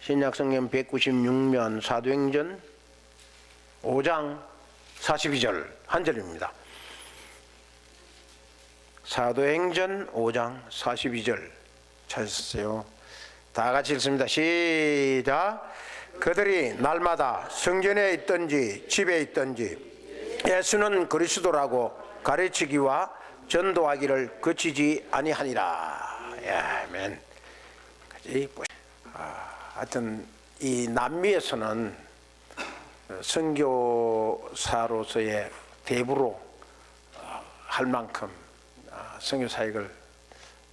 신약성경 196면 사도행전 5장 42절 한 절입니다. 사도행전 5장 42절 찾으세요. 다 같이 읽습니다. 시작. 그들이 날마다 성전에 있든지 집에 있든지 예수는 그리스도라고 가르치기와 전도하기를 그치지 아니하니라. 아멘. 하여튼 이 남미에서는 선교사로서의 대부로 할 만큼 선교 사역을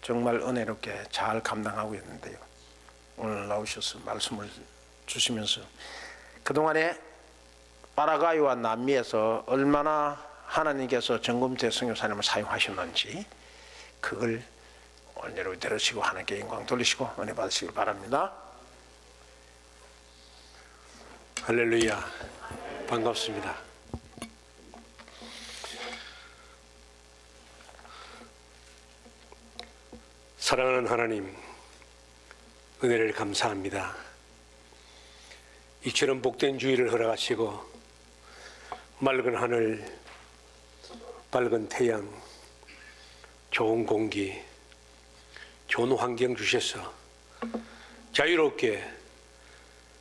정말 은혜롭게 잘 감당하고 있는데요. 오늘 나오셔서 말씀을 주시면서 그동안에 파라과이와 남미에서 얼마나 하나님께서 정금태 선교사님을 사용하셨는지 그걸 오늘 여러분 들으시고 하나님께 영광 돌리시고 은혜 받으시길 바랍니다. 할렐루야. 반갑습니다. 사랑하는 하나님, 은혜를 감사합니다. 이처럼 복된 주의를 허락하시고 맑은 하늘, 밝은 태양, 좋은 공기, 좋은 환경 주셔서 자유롭게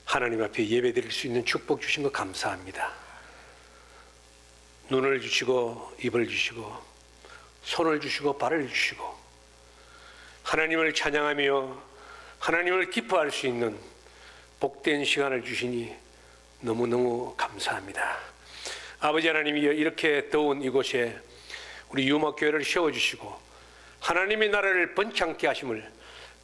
하나님 앞에 예배드릴 수 있는 축복 주신 거 감사합니다. 눈을 주시고 입을 주시고 손을 주시고 발을 주시고 하나님을 찬양하며 하나님을 기뻐할 수 있는 복된 시간을 주시니 너무너무 감사합니다. 아버지 하나님이 이렇게 더운 이곳에 우리 유목교회를 세워주시고 하나님의 나라를 번창케 하심을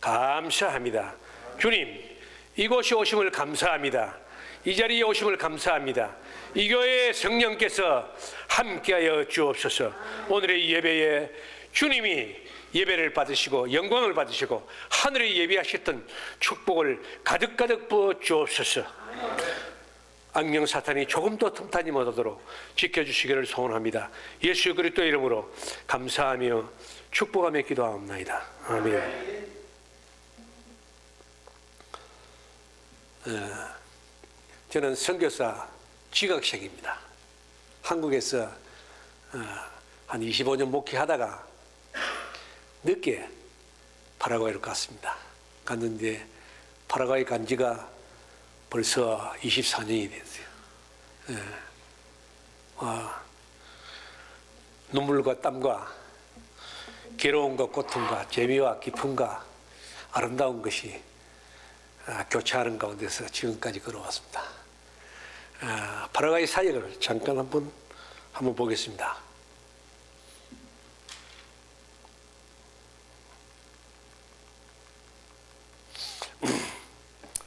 감사합니다. 주님, 이곳에 오심을 감사합니다. 이 자리에 오심을 감사합니다. 이 교회에 성령께서 함께하여 주옵소서. 오늘의 예배에 주님이 예배를 받으시고 영광을 받으시고 하늘에 예비하셨던 축복을 가득가득 부어 주옵소서. 악령 사탄이 조금도 틈타지 못하도록 지켜주시기를 소원합니다. 예수 그리스도 이름으로 감사하며 축복하며 기도하옵나이다. 아멘. 저는 선교사 지각생입니다. 한국에서 한 25년 목회하다가 늦게 파라과이로 갔습니다. 갔는데 파라과이 간 지가 벌써 24년이 됐어요. 눈물과 땀과 괴로움과 고통과 재미와 기쁨과 아름다운 것이 교차하는 가운데서 지금까지 걸어왔습니다. 파라과이 사역을 잠깐 한번 보겠습니다.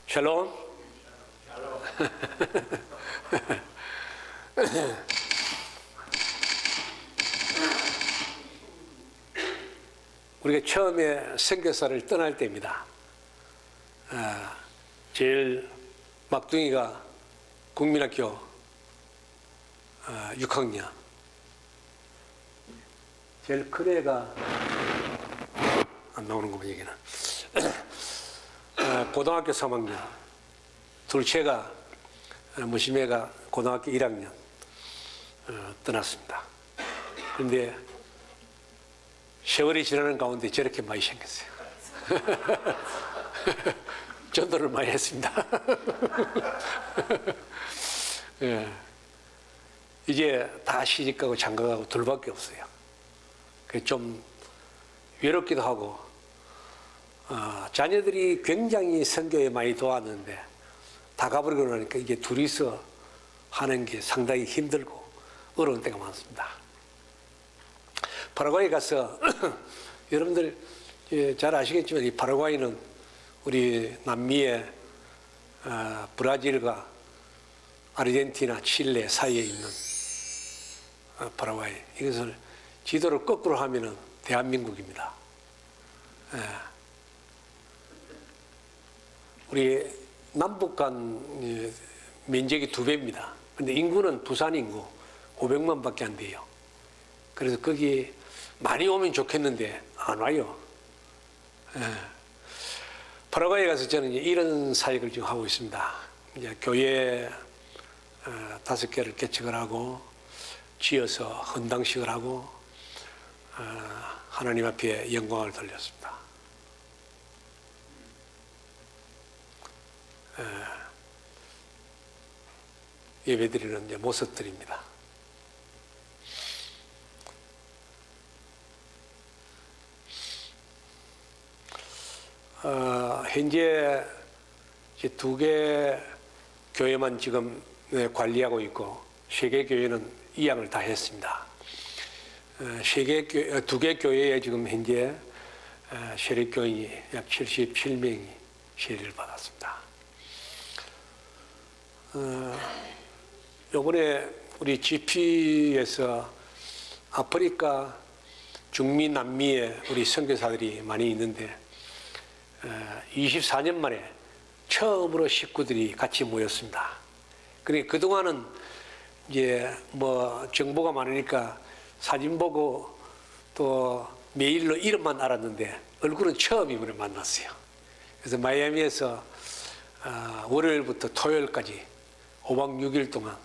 샬롬. 우리가 처음에 선교사를 떠날 때입니다. 제일 막둥이가 국민학교 6학년, 제일 큰 애가 안 나오는구만 얘기는 고등학교 3학년, 둘째가 무심애가 고등학교 1학년 떠났습니다. 그런데 세월이 지나는 가운데 저렇게 많이 생겼어요. 전도를 많이 했습니다. 예. 이제 다 시집가고 장가가고 둘밖에 없어요. 좀 외롭기도 하고 자녀들이 굉장히 선교에 많이 도왔는데 다 가버리고 나니까 이게 둘이서 하는 게 상당히 힘들고 어려운 때가 많습니다. 파라과이 가서 여러분들 잘 아시겠지만 이 파라과이는 우리 남미의 브라질과 아르헨티나, 칠레 사이에 있는 파라과이, 이것을 지도를 거꾸로 하면은 대한민국입니다. 우리 남북 간 면적이 2배입니다. 근데 인구는 부산 인구 500만밖에 안 돼요. 그래서 거기 많이 오면 좋겠는데 안 와요. 파라과이에 가서 저는 이제 이런 사역을 지금 하고 있습니다. 이제 교회 5개를 개척을 하고 지어서 헌당식을 하고 하나님 앞에 영광을 돌렸습니다. 예배드리는 이제 모습들입니다. 현재 이제 2개 교회만 지금 관리하고 있고 3개 교회는 이양을 다 했습니다. 2개 교회에 지금 현재 세력교인이 약 77명이 세례를 받았습니다. 요번에 우리 GP에서 아프리카, 중미, 남미에 우리 선교사들이 많이 있는데 24년 만에 처음으로 식구들이 같이 모였습니다. 그러니까 그동안은 이제 뭐 정보가 많으니까 사진 보고 또 메일로 이름만 알았는데 얼굴은 처음 이번에 만났어요. 그래서 마이애미에서 월요일부터 토요일까지 5박 6일 동안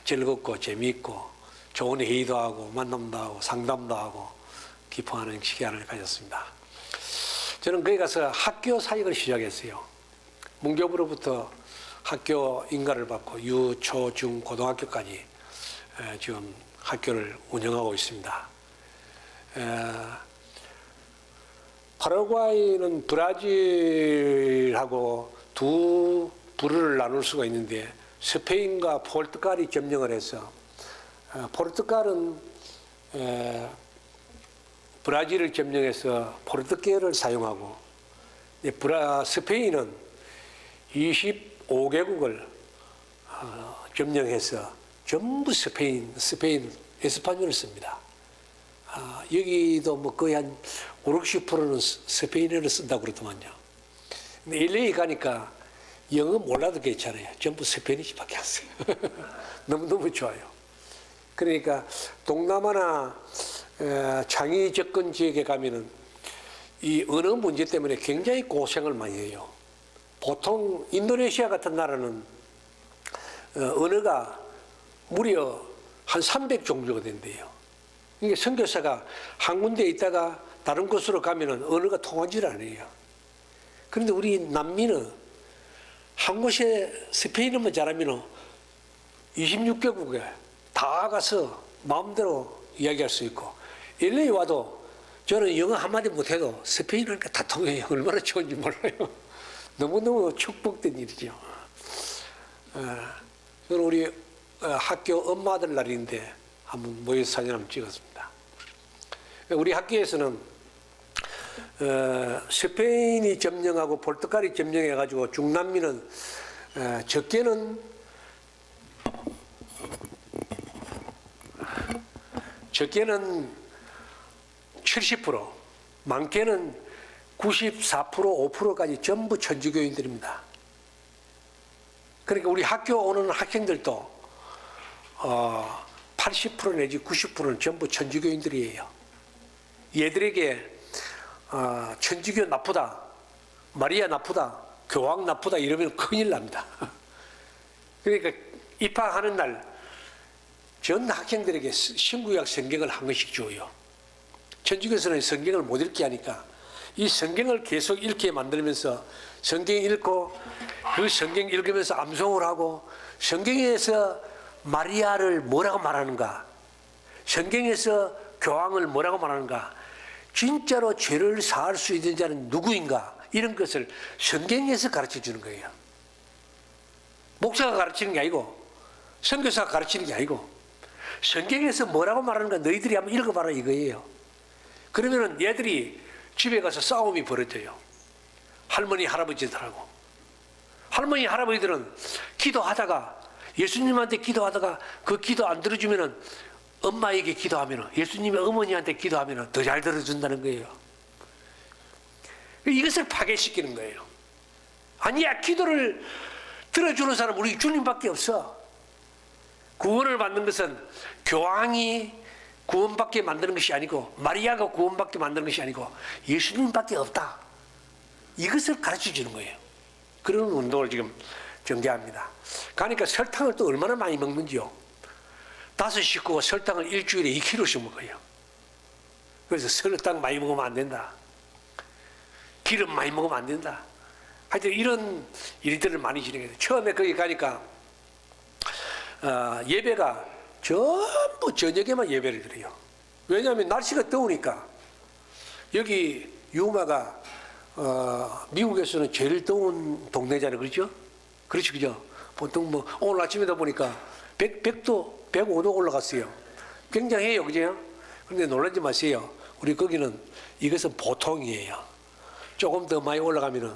즐겁고 재미있고 좋은 회의도 하고 만남도 하고 상담도 하고 기뻐하는 시간을 가졌습니다. 저는 거기 가서 학교 사역을 시작했어요. 문교부로부터 학교 인가를 받고 유, 초, 중, 고등학교까지 지금 학교를 운영하고 있습니다. 파라과이는 브라질하고 두 부류를 나눌 수가 있는데 스페인과 포르투갈이 점령을 해서 포르투갈은 브라질을 점령해서 포르투갈을 사용하고 스페인은 25개국을 점령해서 전부 스페인 에스파뇰을 씁니다. 여기도 뭐 거의 한 50~60%는 스페인어를 쓴다고 그러더만요. 근데 LA 가니까 영어 몰라도 괜찮아요. 전부 스페니시밖에 안 써요. 너무너무 좋아요. 그러니까 동남아나 창의 접근 지역에 가면은 이 언어 문제 때문에 굉장히 고생을 많이 해요. 보통 인도네시아 같은 나라는 언어가 무려 한 300종류가 된대요. 이게 선교사가 한 군데에 있다가 다른 곳으로 가면은 언어가 통하지 않아요. 그런데 우리 남미는 한 곳에 스페인어만 잘하면 26개국에 다 가서 마음대로 이야기할 수 있고 LA 와도 저는 영어 한마디 못해도 스페인어니까 다 통해요. 얼마나 좋은지 몰라요. 너무너무 축복된 일이죠. 저는 우리 학교 엄마들 날인데 한번 모여서 사진 한번 찍었습니다. 우리 학교에서는 스페인이 점령하고 포르투갈이 점령해가지고 중남미는 적게는 70%, 많게는 94%, 5%까지 전부 천주교인들입니다. 그러니까 우리 학교 오는 학생들도 80% 내지 90%는 전부 천주교인들이에요. 얘들에게 천주교 나쁘다, 마리아 나쁘다, 교황 나쁘다 이러면 큰일 납니다. 그러니까 입학하는 날 전 학생들에게 신구약 성경을 한 권씩 줘요. 천주교에서는 성경을 못 읽게 하니까 이 성경을 계속 읽게 만들면서 성경 읽고 그 성경 읽으면서 암송을 하고 성경에서 마리아를 뭐라고 말하는가, 성경에서 교황을 뭐라고 말하는가, 진짜로 죄를 사할 수 있는 자는 누구인가, 이런 것을 성경에서 가르쳐 주는 거예요. 목사가 가르치는 게 아니고 선교사가 가르치는 게 아니고 성경에서 뭐라고 말하는가 너희들이 한번 읽어봐라 이거예요. 그러면은 얘들이 집에 가서 싸움이 벌어져요. 할머니 할아버지들하고. 할머니 할아버지들은 기도하다가 예수님한테 기도하다가 그 기도 안 들어주면은 엄마에게 기도하면은 예수님의 어머니한테 기도하면은 더 잘 들어준다는 거예요. 이것을 파괴시키는 거예요. 아니야, 기도를 들어주는 사람 우리 주님밖에 없어. 구원을 받는 것은 교황이 구원받게 만드는 것이 아니고 마리아가 구원받게 만드는 것이 아니고 예수님밖에 없다. 이것을 가르쳐 주는 거예요. 그런 운동을 지금 전개합니다. 그러니까 설탕을 또 얼마나 많이 먹는지요. 5 식구가 설탕을 일주일에 2kg씩 먹어요. 그래서 설탕 많이 먹으면 안 된다. 기름 많이 먹으면 안 된다. 하여튼 이런 일들을 많이 진행해요. 처음에 거기 가니까 예배가 전부 저녁에만 예배를 드려요. 왜냐하면 날씨가 더우니까. 여기 유마가 미국에서는 제일 더운 동네잖아요. 그렇죠? 그렇지, 그죠? 보통 뭐 오늘 아침에다 보니까 100도, 105도 올라갔어요. 굉장해요. 그죠? 그런데 놀라지 마세요. 우리 거기는 이것은 보통이에요. 조금 더 많이 올라가면은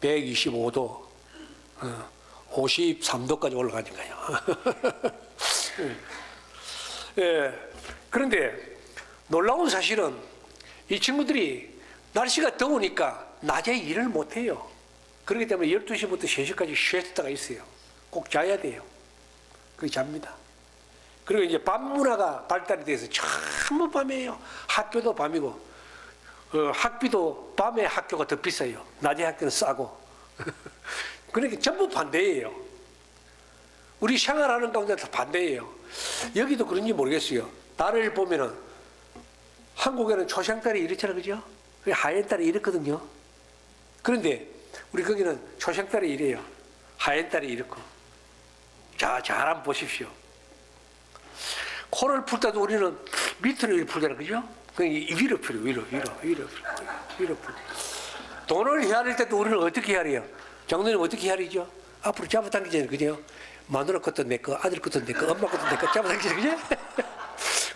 125도, 53도까지 올라가니까요. 예. 그런데 놀라운 사실은 이 친구들이 날씨가 더우니까 낮에 일을 못해요. 그렇기 때문에 12시부터 3시까지 쉬었다가 있어요. 꼭 자야 돼요. 그게 잡니다. 그리고 이제 밤 문화가 발달이 돼서 전부 밤이에요. 학교도 밤이고, 학비도 밤에 학교가 더 비싸요. 낮에 학교는 싸고. 그러니까 전부 반대예요. 우리 생활하는 가운데 다 반대예요. 여기도 그런지 모르겠어요. 달을 보면은 한국에는 초생달이 이렇잖아요. 그죠? 하얀달이 이렇거든요. 그런데 우리 거기는 초생달이 이래요. 하얀달이 이렇고. 자, 잘 한번 보십시오. 코를 풀 때도 우리는 밑으로 풀잖아요. 그죠? 위로 풀어요. 위로 풀어. 돈을 헤아릴 때도 우리는 어떻게 헤아려요? 장로님 어떻게 헤아리죠? 앞으로 잡아당기잖아요. 그죠? 마누라 것도 내 거, 아들 것도 내 거, 엄마 것도 내 거 잡아당기잖아요. 그죠?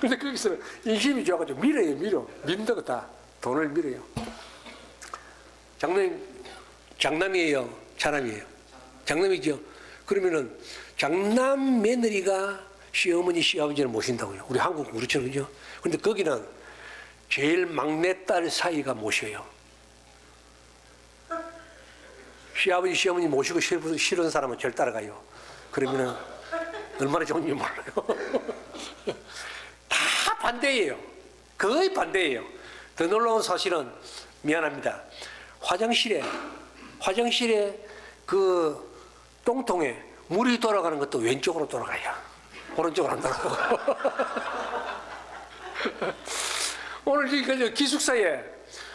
근데 거기서는 인심이 좋아가지고 밀어요. 민다고 다 돈을 밀어요. 장로님 장남이에요? 차남이에요? 장남이죠? 그러면은 장남 며느리가 시어머니 시아버지를 모신다고요. 우리 한국 그렇죠, 그죠? 근데 거기는 제일 막내딸 사이가 모셔요. 시아버지 시어머니 모시고 싫은 사람은 절 따라가요. 그러면은 얼마나 좋은지 몰라요. 다 반대예요. 거의 반대예요. 더 놀라운 사실은 미안합니다. 화장실에 그 똥통에 물이 돌아가는 것도 왼쪽으로 돌아가요. 오른쪽으로 안 돌아가고. 오늘 기숙사에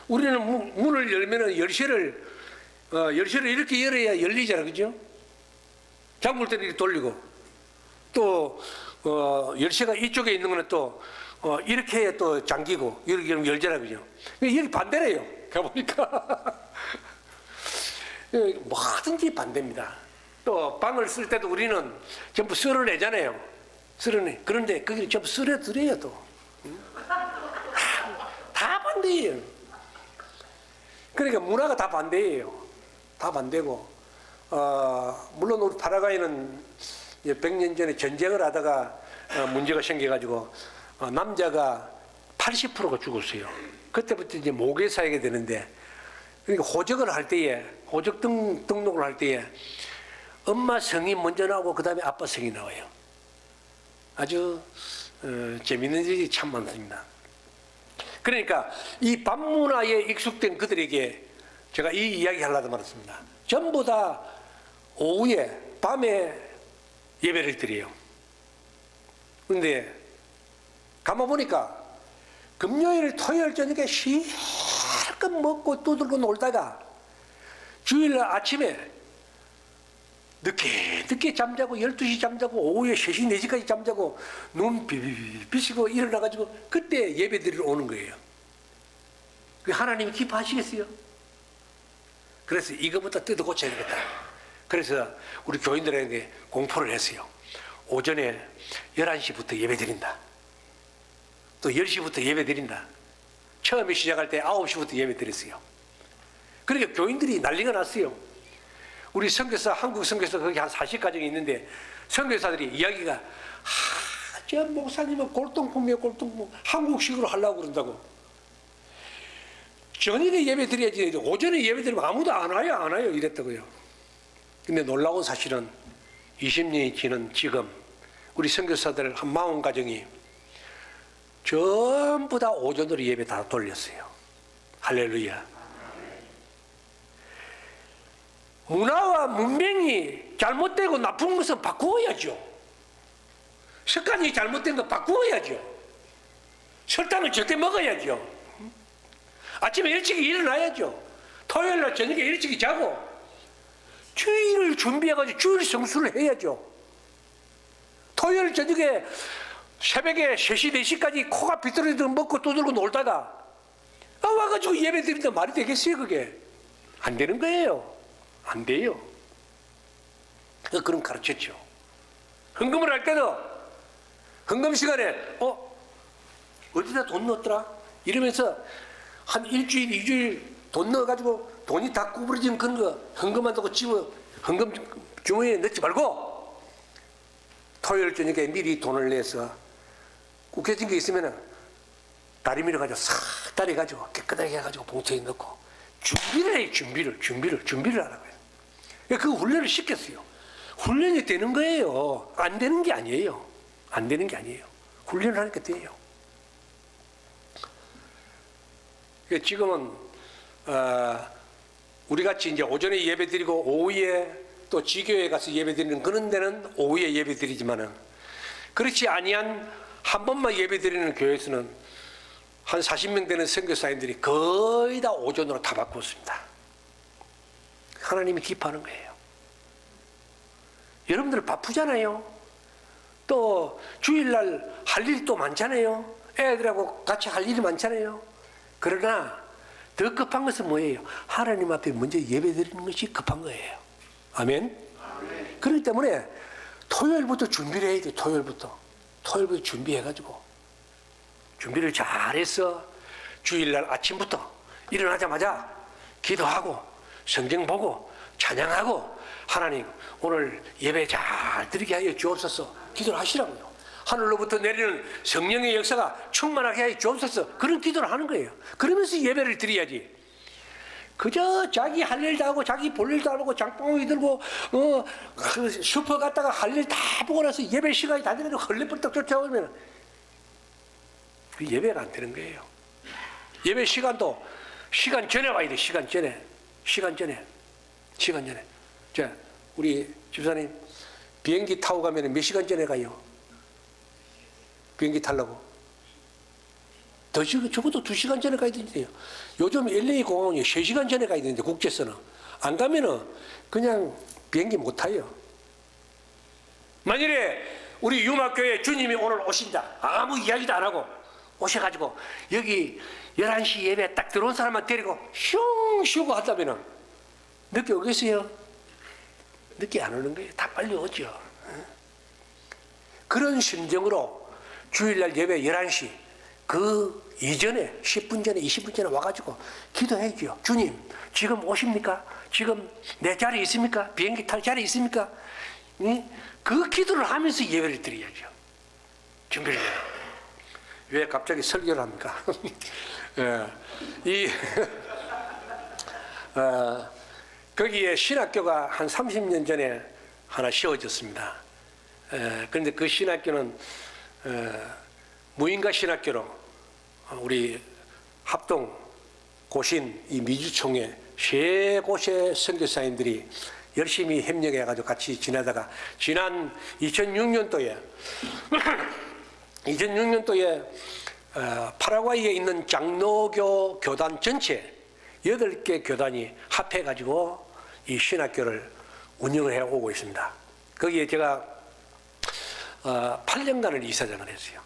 우리는 문을 열면은 열쇠를 이렇게 열어야 열리잖아, 그죠? 잠글 때는 이렇게 돌리고 또 열쇠가 이쪽에 있는 거는 또 이렇게 해야 또 잠기고 이렇게 하면 열잖아, 그죠? 이게 반대래요. 가보니까 뭐든지 반대입니다. 또 방을 쓸 때도 우리는 전부 쓸어내잖아요. 쓸어내. 그런데 거기를 전부 쓸어드려요 또. 다 반대예요. 그러니까 문화가 다 반대예요. 다 반대고 물론 우리 파라과이는 100년 전에 전쟁을 하다가 문제가 생겨가지고 남자가 80%가 죽었어요. 그때부터 이제 모계 사회가 되는데 그러니까 호적을 할 때에 호적 등록을 할 때에 엄마 성이 먼저 나오고 그 다음에 아빠 성이 나와요. 아주 재미있는 일이 참 많습니다. 그러니까 이 밤문화에 익숙된 그들에게 제가 이 이야기 하려고 말했습니다. 전부 다 오후에 밤에 예배를 드려요. 그런데 가만보니까 금요일 토요일 저녁에 실컷 먹고 두들고 놀다가 주일날 아침에 늦게 잠자고 12시 잠자고 오후에 3시 4시까지 잠자고 눈 비비비시고 일어나가지고 그때 예배 드리러 오는 거예요. 하나님이 기뻐하시겠어요? 그래서 이거부터 뜯어 고쳐야 되겠다. 그래서 우리 교인들에게 공포를 했어요. 오전에 11시부터 예배 드린다. 또 10시부터 예배 드린다. 처음에 시작할 때 9시부터 예배 드렸어요. 그러니까 교인들이 난리가 났어요. 우리 선교사, 한국 선교사 거기 한 40가정이 있는데 선교사들이 이야기가 저 목사님은 골동품이에요, 골동품. 한국식으로 하려고 그런다고. 저녁에 예배 드려야지 오전에 예배 드리면 아무도 안 와요 이랬다고요. 근데 놀라운 사실은 20년이 지난 지금 우리 선교사들 한 40가정이 전부 다 오전으로 예배 다 돌렸어요. 할렐루야. 문화와 문명이 잘못되고 나쁜 것은 바꾸어야죠. 습관이 잘못된 거 바꾸어야죠. 설탕을 절대 먹어야죠. 아침에 일찍 일어나야죠. 토요일 날 저녁에 일찍 자고 주일을 준비해가지고 주일 성수를 해야죠. 토요일 저녁에 새벽에 3시, 4시까지 코가 비뚤어지도록 먹고 두들고 놀다가 와가지고 예배 드린다 말이 되겠어요? 그게 안 되는 거예요. 안 돼요. 그런 가르쳤죠. 헌금을 할 때도 헌금 시간에 어디다 돈 넣었더라? 이러면서 한 일주일, 2주일 돈 넣어가지고 돈이 다 구부러진 그런 거 헌금한다고 집어 헌금 주머니에 넣지 말고 토요일 저녁에 미리 돈을 내서 구겨진 게 있으면은 다리 밀어가지고 싹 다려가지고 깨끗하게 해가지고 봉투에 넣고 준비를 해요. 준비를 하라고요. 그 훈련을 시켰어요. 훈련이 되는 거예요. 안 되는 게 아니에요. 안 되는 게 아니에요. 훈련을 하니까 돼요. 지금은 우리 같이 이제 오전에 예배 드리고 오후에 또 지교회 가서 예배 드리는 그런 데는 오후에 예배 드리지만은 그렇지 아니한 한 번만 예배 드리는 교회에서는 한 40명 되는 선교사님들이 거의 다 오전으로 다 바꿨습니다. 하나님이 기뻐하는 거예요. 여러분들 바쁘잖아요. 또 주일날 할 일이 또 많잖아요. 애들하고 같이 할 일이 많잖아요. 그러나 더 급한 것은 뭐예요? 하나님 앞에 먼저 예배 드리는 것이 급한 거예요. 아멘? 그렇기 때문에 토요일부터 준비를 해야 돼요. 토요일부터 준비해가지고 준비를 잘해서 주일날 아침부터 일어나자마자 기도하고 성경 보고 찬양하고 하나님 오늘 예배 잘 드리게 하여 주옵소서 기도를 하시라고요. 하늘로부터 내리는 성령의 역사가 충만하게 하여 주옵소서 그런 기도를 하는 거예요. 그러면서 예배를 드려야지. 그저 자기 할 일도 하고 자기 볼 일도 안 하고 장봉이 들고 슈퍼 갔다가 할 일 다 보고 나서 예배 시간이 다 되는데 헐레벌떡 쫓아오면 그 예배가 안 되는 거예요. 예배 시간도 시간 전에 와야 돼. 시간 전에. 자, 우리 집사님 비행기 타고 가면 몇 시간 전에 가요? 비행기 타려고 적어도 2시간 전에 가야 되는데요. 요즘 LA 공항이 3시간 전에 가야 되는데 국제선은 안 가면은 그냥 비행기 못 타요. 만일에 우리 유막교회 주님이 오늘 오신다 아무 이야기도 안 하고 오셔가지고 여기 11시 예배 딱 들어온 사람만 데리고 슝 쉬고 하다면은 늦게 오겠어요? 늦게 안 오는 거예요. 다 빨리 오죠. 그런 심정으로 주일날 예배 11시 그 이전에 10분 전에 20분 전에 와가지고 기도해야죠. 주님 지금 오십니까? 지금 내 자리 있습니까? 비행기 탈 자리 있습니까? 그 기도를 하면서 예배를 드려야죠. 준비를 해요. 왜 갑자기 설교를 합니까? 거기에 신학교가 한 30년 전에 하나 세워졌습니다. 그런데 그 신학교는 무인가 신학교로 우리 합동 고신 이 미주총회 세 곳의 선교사님들이 열심히 협력해가지고 같이 지내다가 지난 2006년도에 파라과이에 있는 장로교 교단 전체 8개 교단이 합해가지고 이 신학교를 운영을 해오고 있습니다. 거기에 제가 8년간을 이사장을 했어요.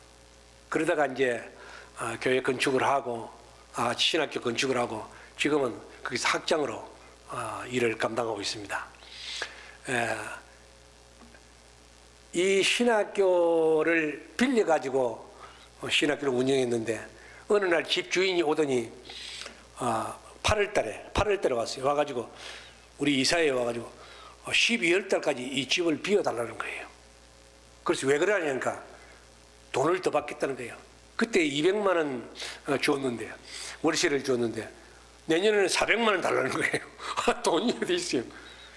그러다가 이제 교회 건축을 하고 신학교 건축을 하고 지금은 거기서 학장으로 일을 감당하고 있습니다. 이 신학교를 빌려가지고 신학교를 운영했는데 어느 날 집 주인이 오더니 8월 달에 왔어요. 와가지고 우리 이사회에 와가지고 12월 달까지 이 집을 비워달라는 거예요. 그래서 왜 그러냐니까 돈을 더 받겠다는 거예요. 그때 200만 원 줬는데 월세를 줬는데 내년에는 400만 원 달라는 거예요. 돈이 어디 있어요.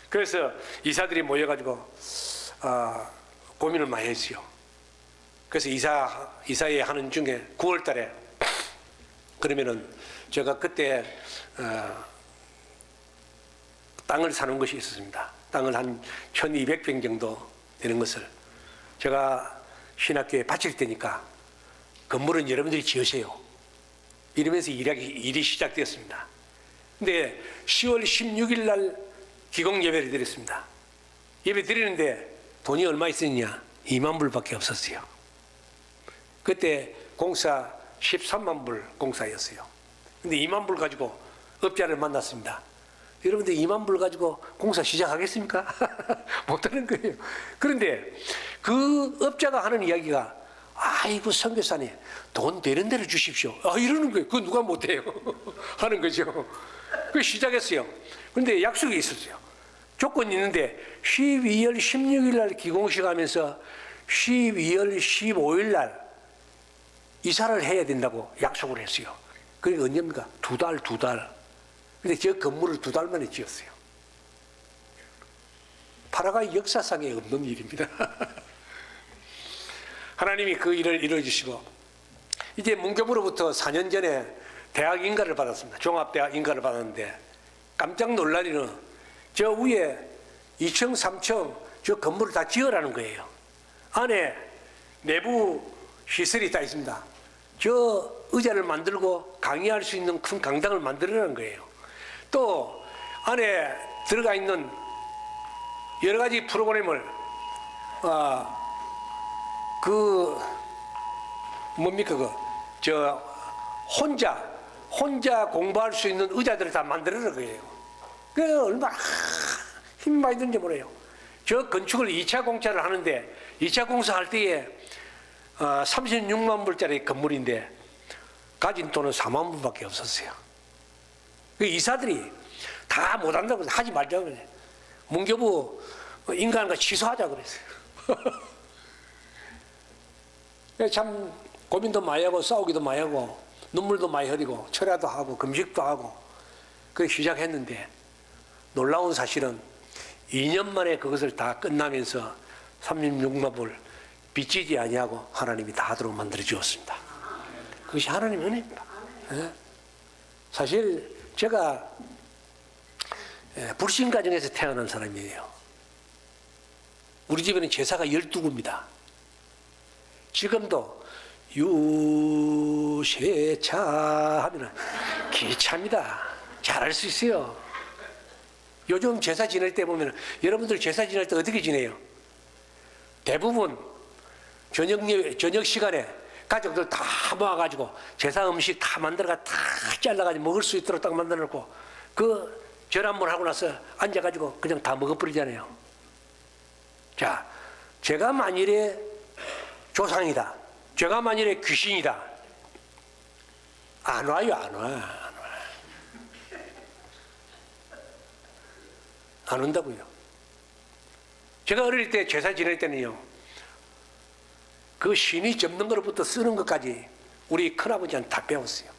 그래서 이사들이 모여가지고 고민을 많이 했어요. 그래서 이사회 하는 중에 9월 달에 그러면은 제가 그때 땅을 사는 것이 있었습니다. 땅을 한 1200평 정도 되는 것을 제가 신학교에 바칠 테니까 건물은 여러분들이 지으세요. 이러면서 일이 시작되었습니다. 근데 10월 16일 날 기공 예배를 드렸습니다. 예배 드리는데 돈이 얼마 있었냐? 2만 불밖에 없었어요. 그때 공사 13만 불 공사였어요. 근데 2만 불 가지고 업자를 만났습니다. 여러분들 2만 불 가지고 공사 시작하겠습니까? 못하는 거예요. 그런데 그 업자가 하는 이야기가 아이고 선교사님 돈 되는 대로 주십시오. 이러는 거예요. 그거 누가 못해요. 하는 거죠. 그 시작했어요. 그런데 약속이 있었어요. 조건이 있는데 12월 16일 날 기공식 하면서 12월 15일 날 이사를 해야 된다고 약속을 했어요. 그게 언제입니까? 두 달. 근데 저 건물을 2달 만에 지었어요. 파라과이 역사상에 없는 일입니다. 하나님이 그 일을 이루어주시고 이제 문교부로부터 4년 전에 대학 인가를 받았습니다. 종합대학 인가를 받았는데 깜짝 놀랄 일은 저 위에 2층, 3층 저 건물을 다 지으라는 거예요. 안에 내부 시설이 다 있습니다. 저 의자를 만들고 강의할 수 있는 큰 강당을 만들라는 거예요. 또 안에 들어가 있는 여러 가지 프로그램을 혼자 공부할 수 있는 의자들을 다 만들어라 거예요. 그 얼마나 힘 많이 드는지 몰라요. 저 건축을 2차 공사를 하는데 2차 공사할 때에 36만 불짜리 건물인데 가진 돈은 4만 불밖에 없었어요. 그 이사들이 다 못한다고 하지 말자고 그래. 문교부 인간과 취소하자 그랬어요. 참 고민도 많이 하고 싸우기도 많이 하고 눈물도 많이 흘리고 철야도 하고 금식도 하고 그 시작했는데 놀라운 사실은 2년 만에 그것을 다 끝나면서 36만 불 빚지지 아니하고 하나님이 다 하도록 만들어 주었습니다. 그것이 하나님의 은혜입니다. 사실 제가 불신 가정에서 태어난 사람이에요. 우리 집에는 제사가 12구입니다. 지금도 유세차 하면 기차입니다. 잘할 수 있어요. 요즘 제사 지낼 때 보면 여러분들 제사 지낼 때 어떻게 지내요? 대부분 저녁 시간에 가족들 다 모아가지고 제사 음식 다 만들어가 다 잘라가지고 먹을 수 있도록 딱 만들어놓고 그 절 한 번 하고 나서 앉아가지고 그냥 다 먹어버리잖아요. 자, 제가 만일에 조상이다. 제가 만일에 귀신이다. 안 와요, 안 와. 안 온다고요. 제가 어릴 때 제사 지낼 때는요. 그 신이 접는 것부터 쓰는 것까지 우리 큰아버지한테 다 배웠어요.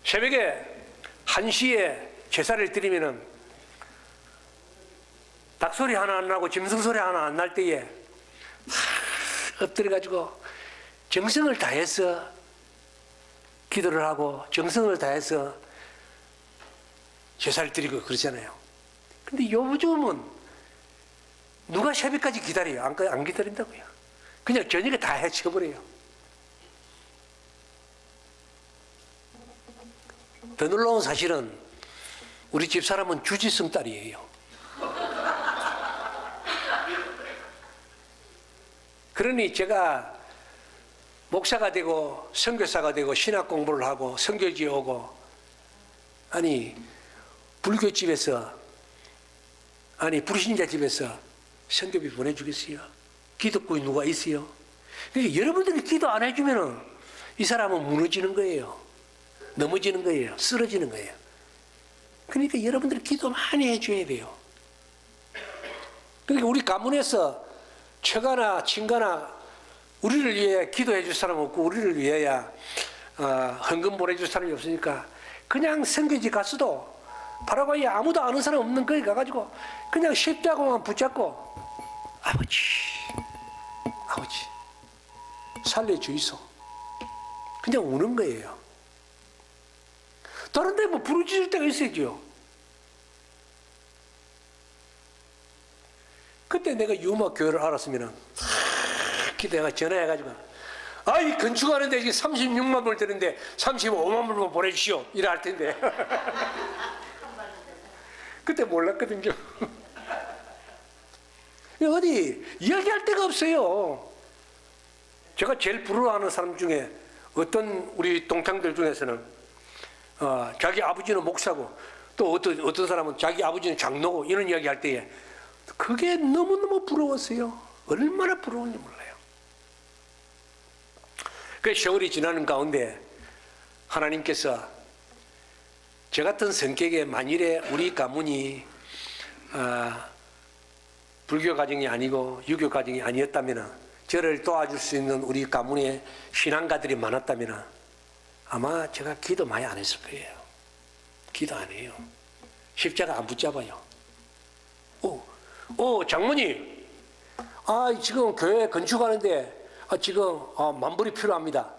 새벽에 1시에 제사를 드리면은 닭소리 하나 안 나고 짐승소리 하나 안 날 때에 엎드려가지고 정성을 다해서 기도를 하고 정성을 다해서 제사를 드리고 그러잖아요. 근데 요즘은 누가 새벽까지 기다려요? 안 기다린다고요. 그냥 저녁에 다 해쳐버려요. 더 놀라운 사실은 우리 집사람은 주지승 딸이에요. 그러니 제가 목사가 되고 선교사가 되고 신학 공부를 하고 선교지에 오고 아니 불교집에서 아니 불신자 집에서 선교비 보내주겠어요? 기독교인 누가 있어요? 그러니까 여러분들이 기도 안 해주면 이 사람은 무너지는 거예요. 넘어지는 거예요. 쓰러지는 거예요. 그러니까 여러분들이 기도 많이 해줘야 돼요. 그러니까 우리 가문에서 처가나 친가나 우리를 위해 기도해 줄 사람 없고 우리를 위해야 헌금 보내줄 사람이 없으니까 그냥 선교지 갔어도 파라과이에 아무도 아는 사람 없는 거기 가가지고 그냥 십자가만 붙잡고 아버지 살려주이소 그냥 우는 거예요. 다른 데 뭐 부르짖을 때가 있어야죠. 그때 내가 유머 교회를 알았으면은 그때 내가 전화해가지고 아이 건축하는데 이게 36만 불 드는데 35만 불만 보내주시오 이래 할 텐데 그때 몰랐거든요. 어디 이야기할 데가 없어요. 제가 제일 부러워하는 사람 중에 어떤 우리 동창들 중에서는 자기 아버지는 목사고 또 어떤 사람은 자기 아버지는 장로고 이런 이야기 할 때에 그게 너무너무 부러웠어요. 얼마나 부러운지 몰라요. 그 세월이 지나는 가운데 하나님께서 저 같은 성격에 만일에 우리 가문이 불교 가정이 아니고 유교 가정이 아니었다면 저를 도와줄 수 있는 우리 가문의 신앙가들이 많았다면 아마 제가 기도 많이 안 했을 거예요. 기도 안 해요. 십자가 안 붙잡아요. 장모님, 지금 교회 건축하는데 지금 만불이 필요합니다.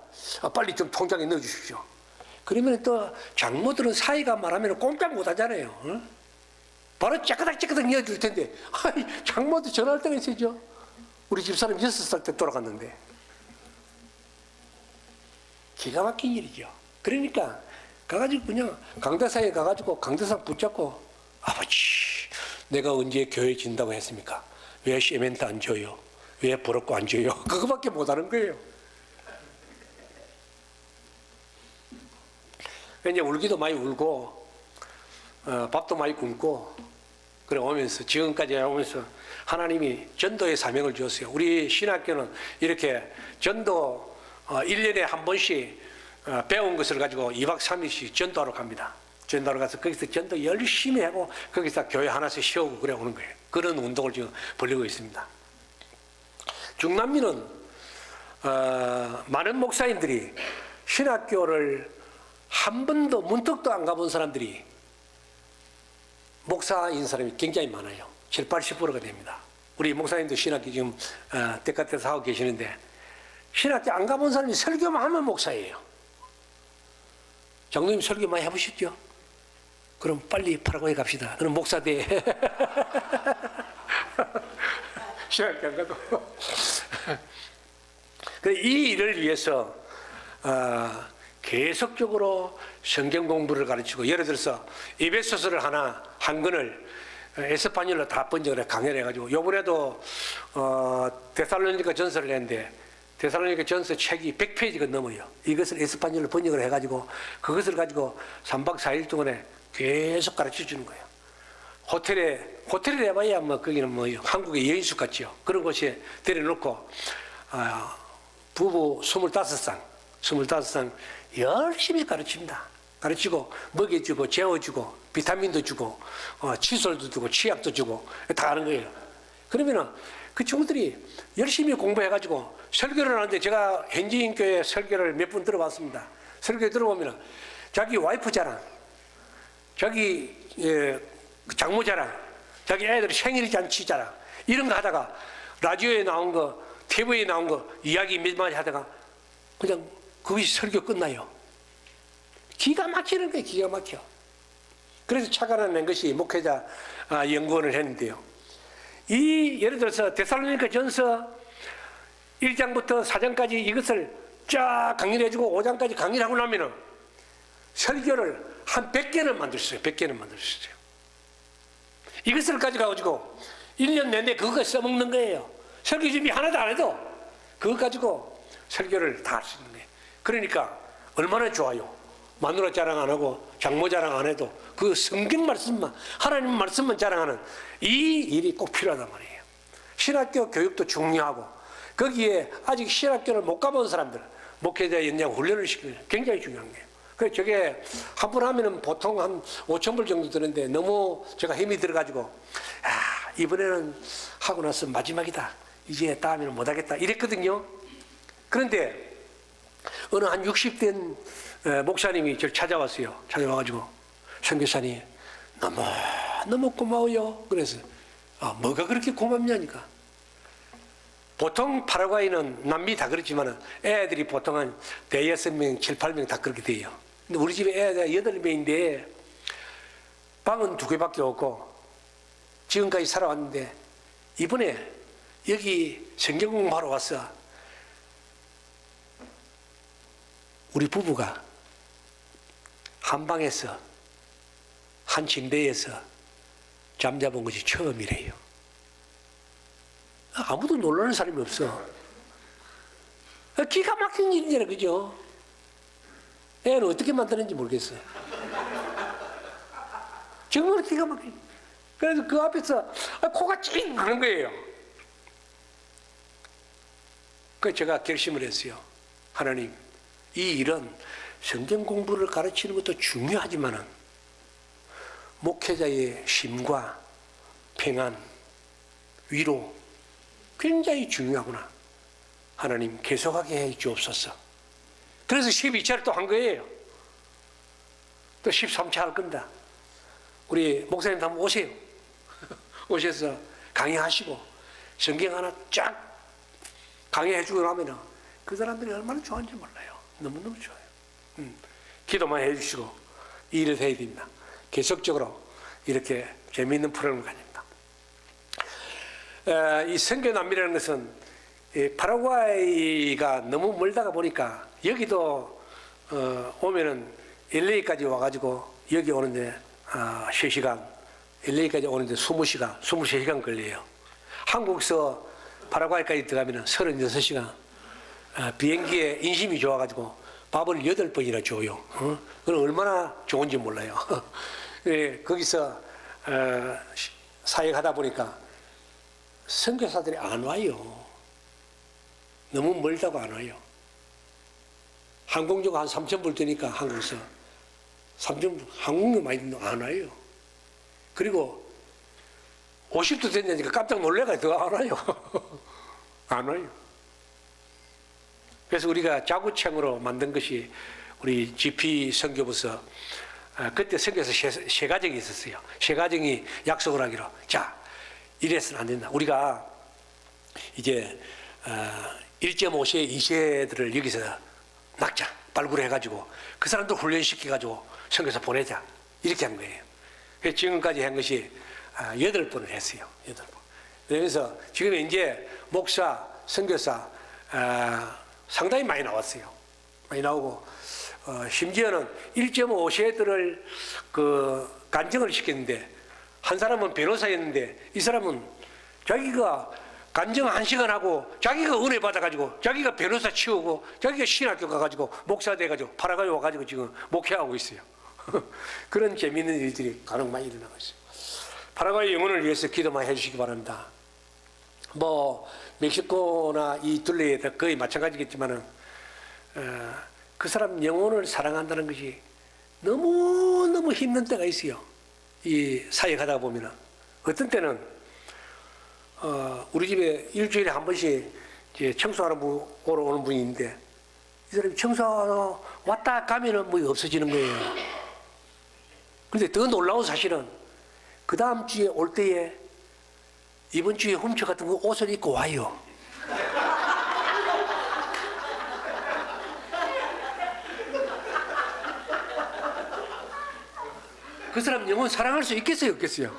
빨리 좀 통장에 넣어주십시오. 그러면 또 장모들은 사이가 말하면 꼼짝 못 하잖아요. 응? 바로 째끄닥째끄닥 넣어줄 텐데 장모도 전화할 때가 있어죠. 우리 집사람 6살 때 돌아갔는데 기가 막힌 일이죠. 그러니까 가가지고 그냥 강대상에 가가지고 강대상 붙잡고 아버지 내가 언제 교회 진다고 했습니까? 왜 시멘트 안 줘요? 왜 부럽고 안 줘요? 그거밖에 못하는 거예요. 이제 울기도 많이 울고 밥도 많이 굶고 그래 오면서 지금까지 오면서 하나님이 전도의 사명을 주었어요. 우리 신학교는 이렇게 전도 1년에 한 번씩 배운 것을 가지고 2박 3일씩 전도하러 갑니다. 전도하러 가서 거기서 전도 열심히 하고 거기서 교회 하나씩 세우고 그래 오는 거예요. 그런 운동을 지금 벌이고 있습니다. 중남미는 많은 목사님들이 신학교를 한 번도 문턱도 안 가본 사람들이 목사인 사람이 굉장히 많아요. 7, 80%가 됩니다. 우리 목사님도 신학교 지금 대가태서 하고 계시는데 신학교 안 가본 사람이 설교만 하면 목사예요. 장로님 설교 많이 해보셨죠? 그럼 빨리 파라과이 갑시다. 그럼 목사대. 신학교 안 가도. 이 일을 위해서 계속적으로 성경 공부를 가르치고 예를 들어서 에베소서를 한 권을 에스파뇰로 다 번역을 강연을 해가지고 요번에도 데살로니가 전서를 했는데 데살로니가 전서 책이 100페이지가 넘어요. 이것을 에스파뇰로 번역을 해가지고 그것을 가지고 3박 4일 동안에 계속 가르쳐 주는 거예요. 호텔을 해봐야 뭐 거기는 뭐 한국의 여인숙 같지요. 그런 곳에 데려놓고 부부 25상 열심히 가르칩니다. 가르치고 먹여주고 재워주고 비타민도 주고 칫솔도 주고 치약도 주고 다 하는 거예요. 그러면은 그 친구들이 열심히 공부해가지고 설교를 하는데 제가 현지인교회 설교를 몇 번 들어봤습니다. 설교 들어보면 자기 와이프 자랑, 자기 장모 자랑, 자기 애들 생일잔치 자랑 이런 거 하다가 라디오에 나온 거, TV에 나온 거 이야기 몇 마디 하다가 그냥 그것이 설교 끝나요. 기가 막히는 거예요. 기가 막혀. 그래서 착안해낸 것이 목회자 연구원을 했는데요. 예를 들어서 데살로니가 전서 1장부터 4장까지 이것을 쫙 강의를 해주고 5장까지 강의를 하고 나면은 설교를 한 100개는 만들 수 있어요. 100개는 만들 수 있어요. 이것을 가지고 1년 내내 그거 써먹는 거예요. 설교 준비 하나도 안 해도 그거 가지고 설교를 다 할 수 있는 거예요. 그러니까 얼마나 좋아요. 마누라 자랑 안 하고 장모 자랑 안 해도 그 성경 말씀만 하나님 말씀만 자랑하는 이 일이 꼭 필요하단 말이에요. 신학교 교육도 중요하고 거기에 아직 신학교를 못 가본 사람들 목회자 연장 훈련을 시키는 게 굉장히 중요한 거예요. 그래서 저게 한 번 하면은 보통 한 5,000불 정도 드는데 너무 제가 힘이 들어가지고 이번에는 하고 나서 마지막이다. 이제 다음에는 못 하겠다. 이랬거든요. 그런데 어느 한 60된 목사님이 저를 찾아왔어요. 찾아와가지고 선교사님 너무 고마워요. 그래서 뭐가 그렇게 고맙냐니까. 보통 파라과이는 남미 다 그렇지만 애들이 보통 한 6명, 7, 8명 다 그렇게 돼요. 근데 우리 집에 애들 8명인데 방은 2개밖에 없고 지금까지 살아왔는데 이번에 여기 성경 공부하러 와서 우리 부부가 한 방에서 한 침대에서 잠자본 것이 처음이래요. 아무도 놀라는 사람이 없어. 기가 막힌 일이잖아, 그죠? 애는 어떻게 만드는지 모르겠어요. 정말 기가 막힌. 그래서 그 앞에서 코가 찡 하는 거예요. 그래서 제가 결심을 했어요. 하나님, 이 일은 성경 공부를 가르치는 것도 중요하지만은 목회자의 심과 평안, 위로 굉장히 중요하구나. 하나님 계속하게 해 주옵소서. 그래서 12차를 또 한 거예요. 또 13차 할 겁니다. 우리 목사님도 한번 오세요. 오셔서 강의하시고 성경 하나 쫙 강의해 주고 나면은 그 사람들이 얼마나 좋아하는지 몰라요. 너무너무 좋아요. 기도만 해 주시고 이 일을 해야 됩니다. 계속적으로 이렇게 재미있는 프로그램을 가집니다. 이 선교 난민이라는 것은 파라과이가 너무 멀다가 보니까 여기도 오면은 LA까지 와가지고 여기 오는데 3시간, LA까지 오는데 23시간 걸려요. 한국에서 파라과이까지 들어가면 36시간. 비행기에 인심이 좋아가지고 밥을 8번이나 줘요. 그건 얼마나 좋은지 몰라요. 예, 거기서 사역하다 보니까 선교사들이 안 와요. 너무 멀다고 안 와요. 항공료가 한 3,000불 드니까 한국에서 3,000불 항공료 많이 드는데 안 와요. 그리고 50도 됐냐니까 깜짝 놀래가지고 안 와요. 안 와요. 그래서 우리가 자구청으로 만든 것이 우리 GP 선교부서 그때 선교에서 세 가정이 있었어요. 세 가정이 약속을 하기로, 자, 이래서는 안 된다. 우리가 이제 1.5세, 2세들을 여기서 낙자, 발굴해가지고 그 사람들 훈련시켜가지고 선교사 보내자. 이렇게 한 거예요. 그래서 지금까지 한 것이 8번을 했어요. 8번. 그래서 지금 이제 목사, 선교사 상당히 많이 나왔어요. 많이 나오고 심지어는 1.5세들을 간증을 시켰는데 한 사람은 변호사였는데 이 사람은 자기가 간증 1시간 하고 자기가 은혜 받아가지고 자기가 변호사 치우고 자기가 신학교 가가지고 목사 돼가지고 파라과이 와가지고 지금 목회하고 있어요. 그런 재미있는 일들이 간혹 많이 일어나고 있어요. 파라과이 영혼을 위해서 기도만 해주시기 바랍니다. 뭐 멕시코나 이 둘레에 거의 마찬가지겠지만은 그 사람 영혼을 사랑한다는 것이 너무너무 힘든 때가 있어요. 이 사역하다 보면은 어떤 때는 우리 집에 일주일에 한 번씩 이제 청소하러 오는 분이 있는데 이 사람이 청소하러 왔다 가면은 뭐 없어지는 거예요. 그런데 더 놀라운 사실은 그 다음 주에 올 때에 이번 주에 훔쳐 같은 거 옷을 입고 와요. 그 사람 영혼 사랑할 수 있겠어요, 없겠어요?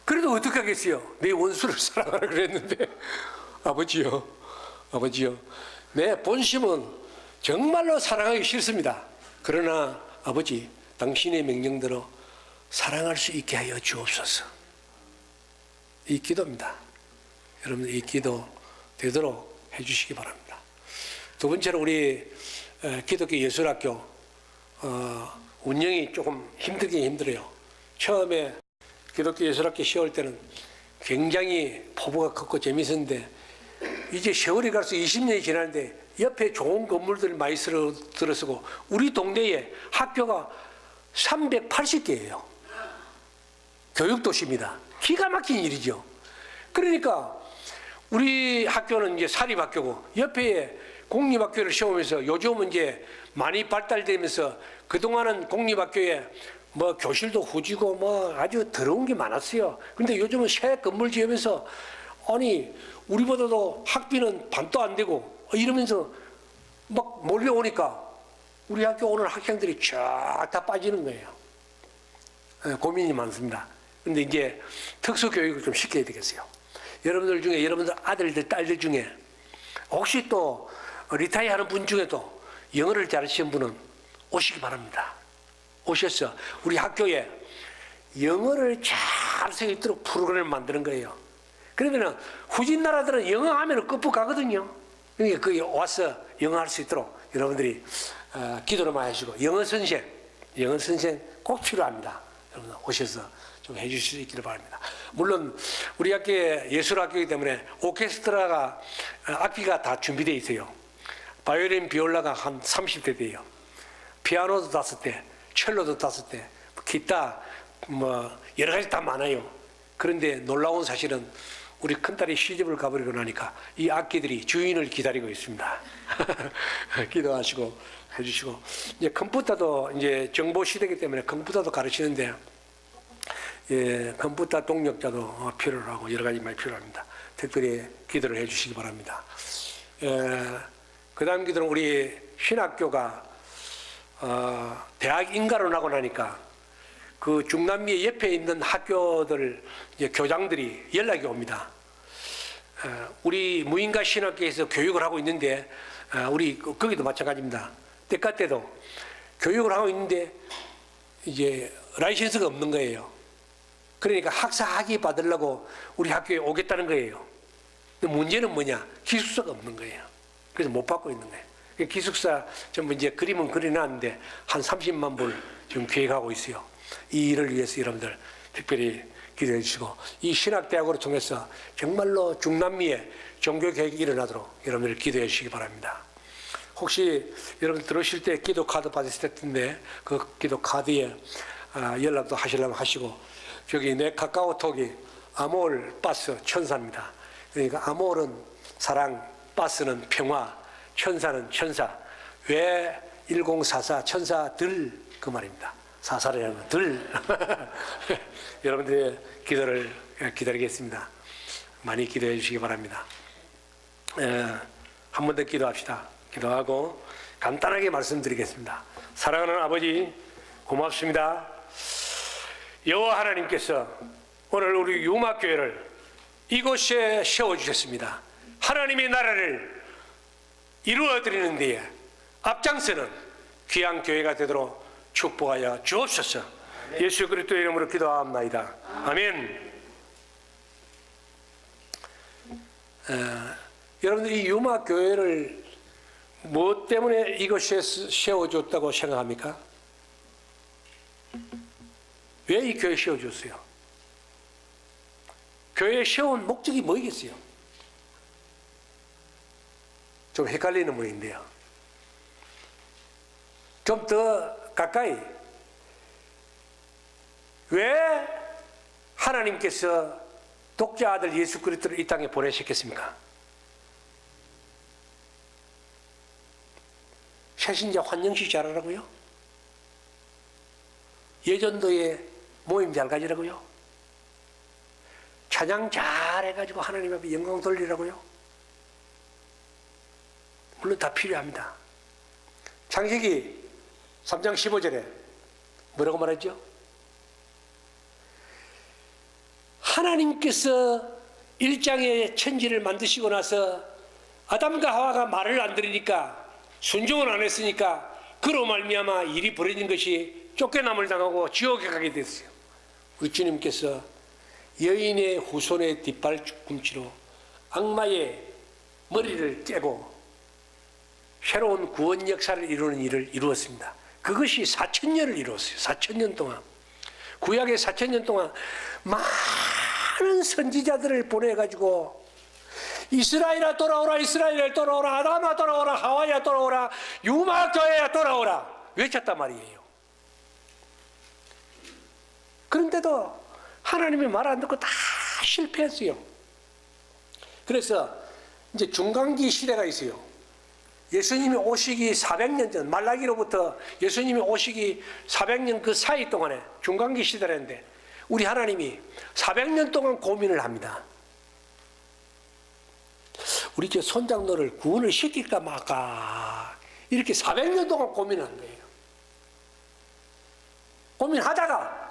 그래도 어떻게 하겠어요? 내 원수를 사랑하라 그랬는데 아버지요, 아버지요, 내 본심은 정말로 사랑하기 싫습니다. 그러나 아버지, 당신의 명령대로 사랑할 수 있게 하여 주옵소서. 이 기도입니다. 여러분들 이 기도 되도록 해주시기 바랍니다. 두 번째로 우리 기독교 예술학교 운영이 조금 힘들긴 힘들어요. 처음에 기독교 예술학교 시작할 때는 굉장히 포부가 컸고 재밌었는데 이제 세월이 갈수록 20년이 지났는데 옆에 좋은 건물들 많이 들어서고 우리 동네에 학교가 380개예요. 교육도시입니다. 기가 막힌 일이죠. 그러니까 우리 학교는 이제 사립학교고 옆에 공립학교를 세우면서 요즘은 이제 많이 발달되면서 그동안은 공립학교에 뭐 교실도 후지고 뭐 아주 더러운 게 많았어요. 근데 요즘은 새 건물 지으면서 아니 우리보다도 학비는 반도 안 되고 이러면서 막 몰려오니까 우리 학교 오는 학생들이 쫙 다 빠지는 거예요. 고민이 많습니다. 근데 이제 특수 교육을 좀 시켜야 되겠어요. 여러분들 중에 여러분들 아들들 딸들 중에 혹시 또 리타이어 하는 분 중에도 영어를 잘하시는 분은 오시기 바랍니다. 오셔서 우리 학교에 영어를 잘 할 수 있도록 프로그램을 만드는 거예요. 그러면은 후진 나라들은 영어 하면 끝부 가거든요. 그러니까 거기 와서 영어 할 수 있도록 여러분들이 기도를 많이 하시고 영어 선생 꼭 필요합니다. 여러분 오셔서 좀 해주실 수 있기를 바랍니다. 물론 우리 학교에 예술학교이기 때문에 오케스트라가 악기가 다 준비되어 있어요. 바이올린, 비올라가 한 30대 돼요. 피아노도 5대, 첼로도 5대, 기타 뭐 여러 가지 다 많아요. 그런데 놀라운 사실은 우리 큰딸이 시집을 가버리고 나니까 이 악기들이 주인을 기다리고 있습니다. 기도하시고 해주시고 이제 컴퓨터도 이제 정보 시대이기 때문에 컴퓨터도 가르치는데 예, 컴퓨터 동력자도 필요하고 여러 가지 많이 필요합니다. 특별히 기도를 해주시기 바랍니다. 그 다음 기도는 우리 신학교가 대학 인가로 나고 나니까 그 중남미 옆에 있는 학교들 이제 교장들이 연락이 옵니다. 우리 무인가 신학교에서 교육을 하고 있는데 우리 거기도 마찬가지입니다. 때까 때도 교육을 하고 있는데 이제 라이센스가 없는 거예요. 그러니까 학사 학위 받으려고 우리 학교에 오겠다는 거예요. 근데 문제는 뭐냐? 기숙사가 없는 거예요. 그래서 못 받고 있는 거예요. 기숙사 전부 이제 그림은 그려놨는데 한 30만 불 지금 계획하고 있어요. 이 일을 위해서 여러분들 특별히 기도해 주시고 이 신학대학으로 통해서 정말로 중남미에 종교개혁이 일어나도록 여러분들 기도해 주시기 바랍니다. 혹시 여러분 들으실 때 기도 카드 받으실 텐데 그 기도 카드에 연락도 하시려면 하시고 저기 내 카카오톡이 아몰 바스 천사입니다. 그러니까 아몰은 사랑, 바스는 평화, 천사는 천사. 왜 1044 천사들 그 말입니다. 사사라는 들. 여러분들의 기도를 기다리겠습니다. 많이 기도해 주시기 바랍니다. 한 번 더 기도합시다. 기도하고 간단하게 말씀드리겠습니다. 사랑하는 아버지 고맙습니다. 여호와 하나님께서 오늘 우리 유막교회를 이곳에 세워주셨습니다. 하나님의 나라를 이루어드리는 데에 앞장서는 귀한 교회가 되도록 축복하여 주옵소서. 예수 그리스도의 이름으로 기도합나이다. 아멘. 여러분들이 유막교회를 무엇 때문에 이곳에 세워줬다고 생각합니까? 왜 이 교회 세워줬어요? 교회에 세운 목적이 뭐이겠어요? 좀 헷갈리는 모양인데요. 좀 더 가까이. 왜 하나님께서 독자 아들 예수 그리스도를 이 땅에 보내셨겠습니까? 새신자 환영식 잘하라고요? 예전도에 모임 잘 가지라고요? 찬양 잘해가지고 하나님 앞에 영광 돌리라고요? 물론 다 필요합니다. 창세기 3장 15절에 뭐라고 말하죠? 하나님께서 1장에 천지를 만드시고 나서 아담과 하와가 말을 안 들으니까 순종을 안 했으니까 그로 말미암아 일이 벌어진 것이 쫓겨남을 당하고 지옥에 가게 됐어요. 우리 주님께서 여인의 후손의 뒷발꿈치로 악마의 머리를 째고 새로운 구원 역사를 이루는 일을 이루었습니다. 그것이 4,000년을 이루었어요. 4,000년 동안. 구약의 4,000년 동안 많은 선지자들을 보내가지고 이스라엘아 돌아오라, 이스라엘아 돌아오라, 아담아 돌아오라, 하와야 돌아오라, 유마교회야 돌아오라 외쳤단 말이에요. 그런데도 하나님의 말 안 듣고 다 실패했어요. 그래서 이제 중간기 시대가 있어요. 예수님이 오시기 400년 전, 말라기로부터 예수님이 오시기 400년 그 사이 동안에 중간기 시대라는데 우리 하나님이 400년 동안 고민을 합니다. 우리 저 손장로를 구원을 시킬까 말까 이렇게 400년 동안 고민한 거예요. 고민하다가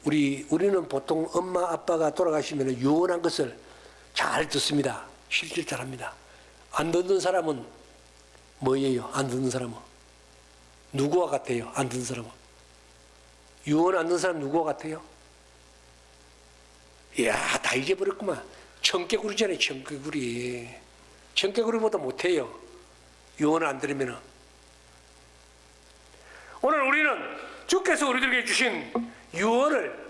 우리는 보통 엄마 아빠가 돌아가시면 유언한 것을 잘 듣습니다. 실질 잘합니다. 안 듣는 사람은 뭐예요? 안 듣는 사람은 누구와 같아요? 안 듣는 사람은 유언 안 듣는 사람 누구와 같아요? 이야, 다 잊어버렸구만. 청개구리잖아요. 청개구리. 청개구리보다 못해요. 유언을 안 들으면. 오늘 우리는 주께서 우리들에게 주신 유언을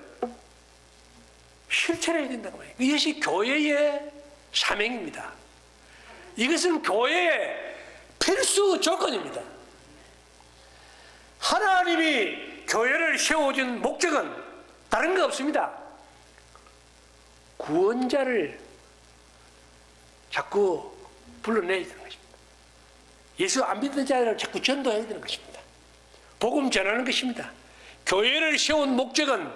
실천해야 된다고 말이에요. 이것이 교회의 사명입니다. 이것은 교회의 필수 조건입니다. 하나님이 교회를 세워준 목적은 다른 거 없습니다. 구원자를 자꾸 불러내야 되는 것입니다. 예수 안 믿는 자를 자꾸 전도해야 되는 것입니다. 복음 전하는 것입니다. 교회를 세운 목적은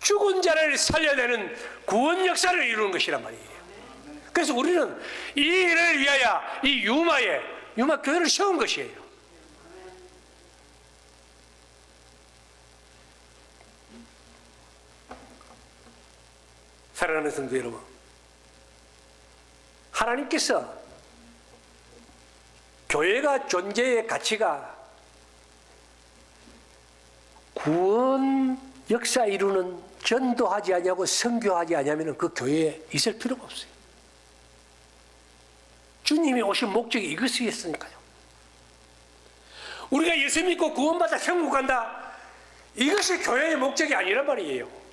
죽은 자를 살려내는 구원 역사를 이루는 것이란 말이에요. 그래서 우리는 이 일을 위하여 이 유마 교회를 세운 것이에요. 사랑하는 성도 여러분, 하나님께서 교회가 존재의 가치가 구원 역사 이루는 전도하지 아니하고 선교하지 아니하면 그 교회에 있을 필요가 없어요. 주님이 오신 목적이 이것이었으니까요. 우리가 예수 믿고 구원받아 천국 간다, 이것이 교회의 목적이 아니란 말이에요.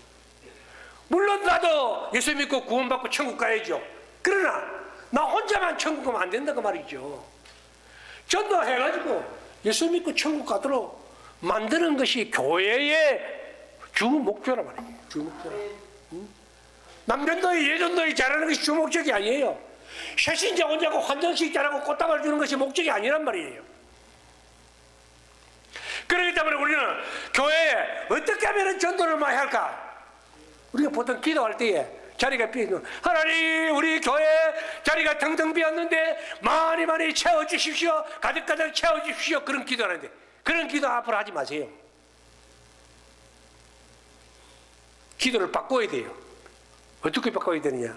물론 나도 예수 믿고 구원받고 천국 가야죠. 그러나 나 혼자만 천국 가면 안 된다고 말이죠. 전도해가지고 예수 믿고 천국 가도록 만드는 것이 교회의 주 목표란 말이에요. 주 목표. 남전도의 예전도의 잘하는 것이 주 목적이 아니에요. 새신자 혼자고 환정식 잘하고 꽃다발 주는 것이 목적이 아니란 말이에요. 그렇기 때문에 우리는 교회에 어떻게 하면 전도를 많이 할까? 우리가 보통 기도할 때에 자리가 비어있는, 하나님 우리 교회 자리가 텅텅 비었는데 많이 채워주십시오. 가득가득 채워주십시오. 그런 기도하는데, 그런 기도 앞으로 하지 마세요. 기도를 바꿔야 돼요. 어떻게 바꿔야 되느냐?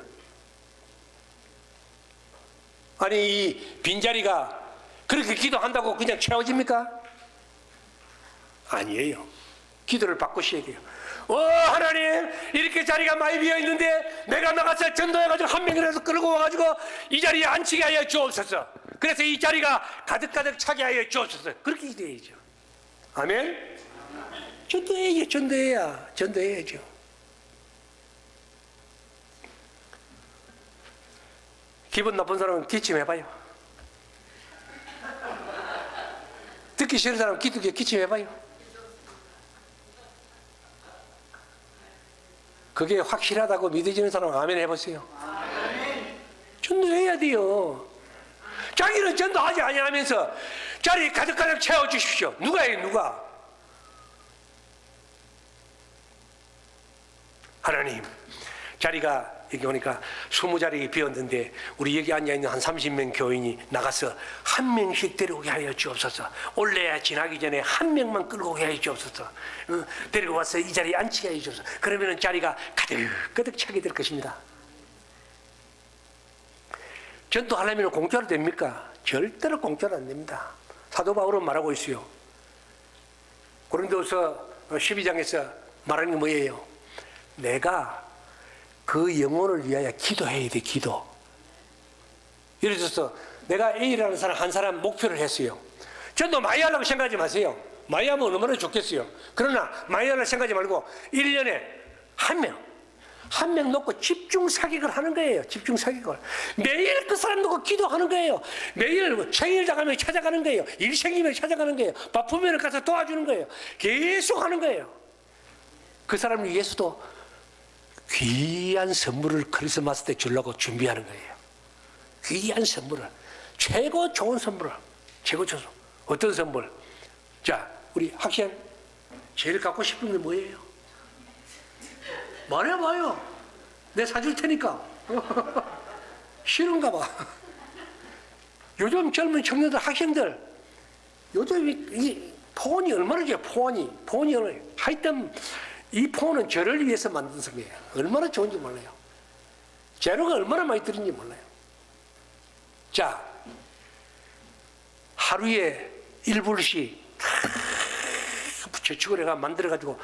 아니 이 빈자리가 그렇게 기도한다고 그냥 채워집니까? 아니에요. 기도를 바꾸셔야 돼요. 하나님 이렇게 자리가 많이 비어있는데 내가 나가서 전도해가지고 한 명이라도 끌고 와가지고 이 자리에 앉히게 하여 주옵소서. 그래서 이 자리가 가득가득 차게 하여 주옵소서. 그렇게 기도해야죠. 아멘? 전도해야죠. 기분 나쁜 사람은 기침해봐요. 듣기 싫은 사람은 기침해봐요. 그게 확실하다고 믿어지는 사람은 아멘 해보세요. 전도해야 돼요. 자기는 전도하지 아니하면서 자리 가득가득 채워주십시오. 누가 해요? 누가? 하나님, 자리가 여기 오니까 20자리 비었는데 우리 여기 앉아있는 한 30명 교인이 나가서 한 명씩 데려오게 하여 주옵소서. 올해 지나기 전에 한 명만 끌고 오게 하여 주옵소서. 데리고 와서 이 자리에 앉히게 하여 주옵소서. 그러면 자리가 가득가득 차게 될 것입니다. 전도하려면 공짜로 됩니까? 절대로 공짜로 안 됩니다. 사도 바울은 말하고 있어요. 고린도서 12장에서 말하는 게 뭐예요? 내가 그 영혼을 위하여 기도해야 돼. 기도. 예를 들어서 내가 A라는 사람 한 사람 목표를 했어요. 전도 많이 하려고 생각하지 마세요. 많이 하면 얼마나 좋겠어요. 그러나 많이 하려고 생각하지 말고 1년에 한 명 놓고 집중 사격을 하는 거예요. 집중 사격을. 매일 그 사람 놓고 기도하는 거예요. 매일 생일 당하면 찾아가는 거예요. 일 생기면 찾아가는 거예요. 바쁘면 가서 도와주는 거예요. 계속 하는 거예요. 그 사람을 위해서도 귀한 선물을 크리스마스 때 주려고 준비하는 거예요. 귀한 선물을, 최고 좋은 선물을, 최고 좋은 선물. 어떤 선물? 자, 우리 학생 제일 갖고 싶은 게 뭐예요? 말해봐요. 내가 사줄 테니까. 싫은가 봐. 요즘 젊은 청년들, 학생들, 요즘 이 폰이 얼마나 좋아요. 폰이 얼마나. 하여튼 이 폰은 저를 위해서 만든 성이에요. 얼마나 좋은지 몰라요. 재료가 얼마나 많이 들은지 몰라요. 자, 하루에 1불씩 저축을 해가 만들어가지고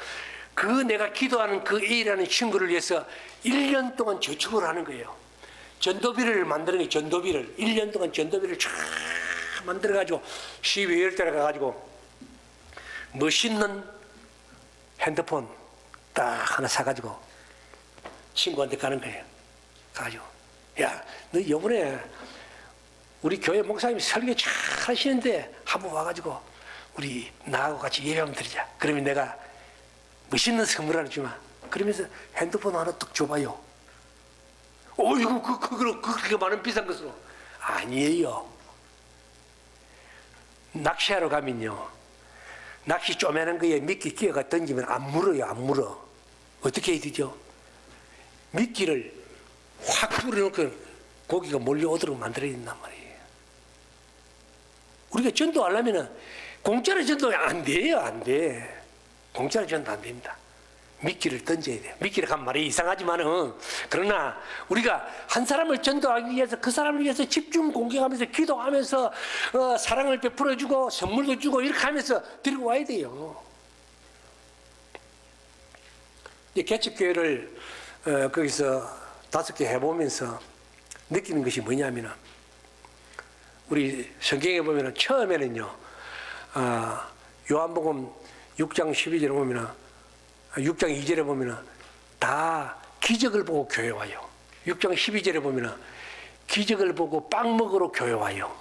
그 내가 기도하는 그 A라는 친구를 위해서 1년 동안 저축을 하는 거예요. 전도비를 만드는 게 전도비를 1년 동안 전도비를 쫙 만들어가지고 12월 달에 가가지고 멋있는 핸드폰 딱 하나 사가지고 친구한테 가는 거예요. 가가지고 야, 너 이번에 우리 교회 목사님이 설교 잘 하시는데 한번 와가지고 우리 나하고 같이 예배 한번 드리자. 그러면 내가 멋있는 선물 하나 주마. 그러면서 핸드폰 하나 딱 줘봐요. 이거 그렇게 많은 비싼 것으로. 아니에요. 낚시하러 가면요, 낚시 쪼매는 거에 미끼 끼어가 던지면 안 물어요. 안 물어. 어떻게 해야 되죠? 미끼를 확 뿌려놓고 고기가 몰려오도록 만들어야 된단 말이에요. 우리가 전도하려면 공짜로 전도하면 안 돼요. 안 돼. 공짜로 전도 안 됩니다. 미끼를 던져야 돼요. 미끼를 한 말이 이상하지만은, 그러나 우리가 한 사람을 전도하기 위해서 그 사람을 위해서 집중 공격하면서 기도하면서 사랑을 베풀어주고 선물도 주고 이렇게 하면서 들고 와야 돼요. 이 개척교회를 거기서 5개 해보면서 느끼는 것이 뭐냐면은, 우리 성경에 보면은 처음에는요, 요한복음 6장 12절에 보면은, 6장 2절에 보면은 다 기적을 보고 교회 와요. 6장 12절에 보면은 기적을 보고 빵 먹으러 교회 와요.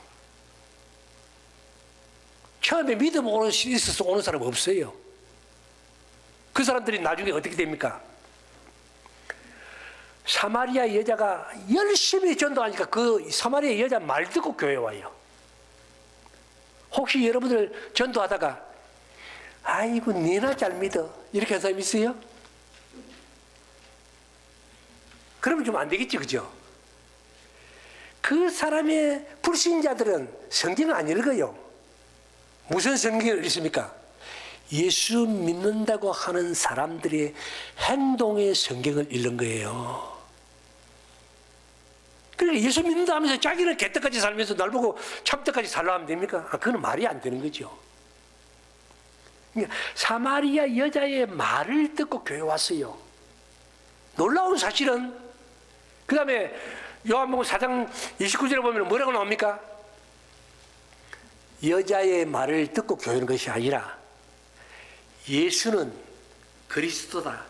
처음에 믿음 있어서 오는 사람 없어요. 그 사람들이 나중에 어떻게 됩니까? 사마리아 여자가 열심히 전도하니까 그 사마리아 여자 말 듣고 교회 와요. 혹시 여러분들 전도하다가 아이고 니나 잘 믿어 이렇게 한 사람 있어요? 그러면 좀 안 되겠지, 그죠? 그 사람의 불신자들은 성경을 안 읽어요. 무슨 성경을 읽습니까? 예수 믿는다고 하는 사람들의 행동의 성경을 읽는 거예요. 그러니까 예수 믿는다 하면서 자기는 개떡같이 살면서 날 보고 참떡같이 살라 하면 됩니까? 그건 말이 안 되는 거죠. 사마리아 여자의 말을 듣고 교회 왔어요. 놀라운 사실은, 그 다음에 요한복음 4장 29절에 보면 뭐라고 나옵니까? 여자의 말을 듣고 교회 오는 것이 아니라 예수는 그리스도다,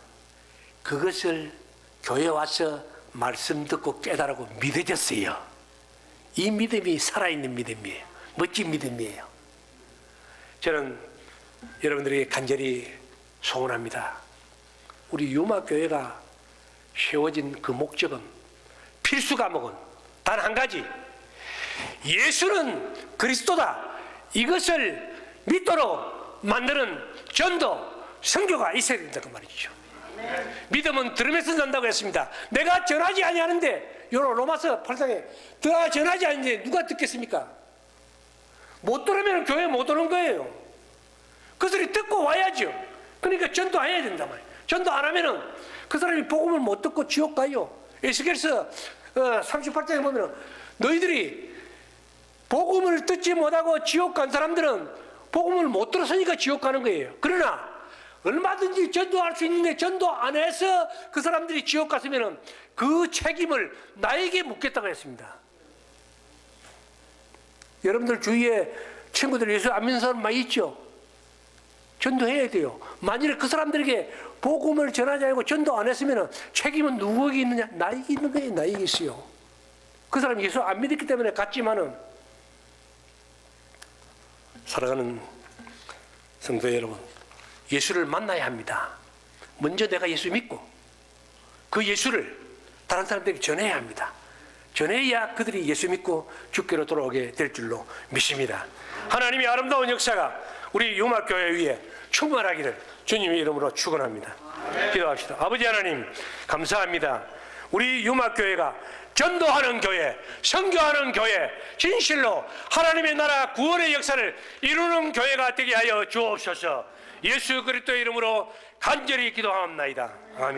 그것을 교회 와서 말씀 듣고 깨달고 믿어졌어요. 이 믿음이 살아있는 믿음이에요. 멋진 믿음이에요. 저는 여러분들에게 간절히 소원합니다. 우리 유마교회가 세워진 그 목적은, 필수 과목은 단 한 가지, 예수는 그리스도다, 이것을 믿도록 만드는 전도, 선교가 있어야 된다 그 말이죠. 믿음은 들으면서 난다고 했습니다. 내가 전하지 아니하는데, 로마서 8장에 내가 전하지 않는데 누가 듣겠습니까? 못 들으면 교회 못 오는 거예요. 그 소리 듣고 와야죠. 그러니까 전도해야 된단 말이에요. 전도 안 하면은 그 사람이 복음을 못 듣고 지옥 가요. 에스겔서 38장에 보면은 너희들이 복음을 듣지 못하고 지옥 간 사람들은 복음을 못 들었으니까 지옥 가는 거예요. 그러나 얼마든지 전도할 수 있는데 전도 안 해서 그 사람들이 지옥 갔으면은 그 책임을 나에게 묻겠다고 했습니다. 여러분들 주위에 친구들 예수 안 믿는 사람 많이 있죠? 전도해야 돼요. 만일에 그 사람들에게 복음을 전하지 않고 전도 안 했으면 책임은 누구에게 있느냐? 나에게 있는 거예요. 나에게 있어요. 그 사람이 예수 안 믿었기 때문에 갔지만은, 사랑하는 성도 여러분, 예수를 만나야 합니다. 먼저 내가 예수 믿고 그 예수를 다른 사람들에게 전해야 합니다. 전해야 그들이 예수 믿고 주께로 돌아오게 될 줄로 믿습니다. 하나님의 아름다운 역사가 우리 유마교회 위에 충만하기를 주님의 이름으로 축원합니다. 기도합시다. 아버지 하나님, 감사합니다. 우리 유마교회가 전도하는 교회, 선교하는 교회, 진실로 하나님의 나라 구원의 역사를 이루는 교회가 되게 하여 주옵소서. 예수 그리스도의 이름으로 간절히 기도하옵나이다. 아멘.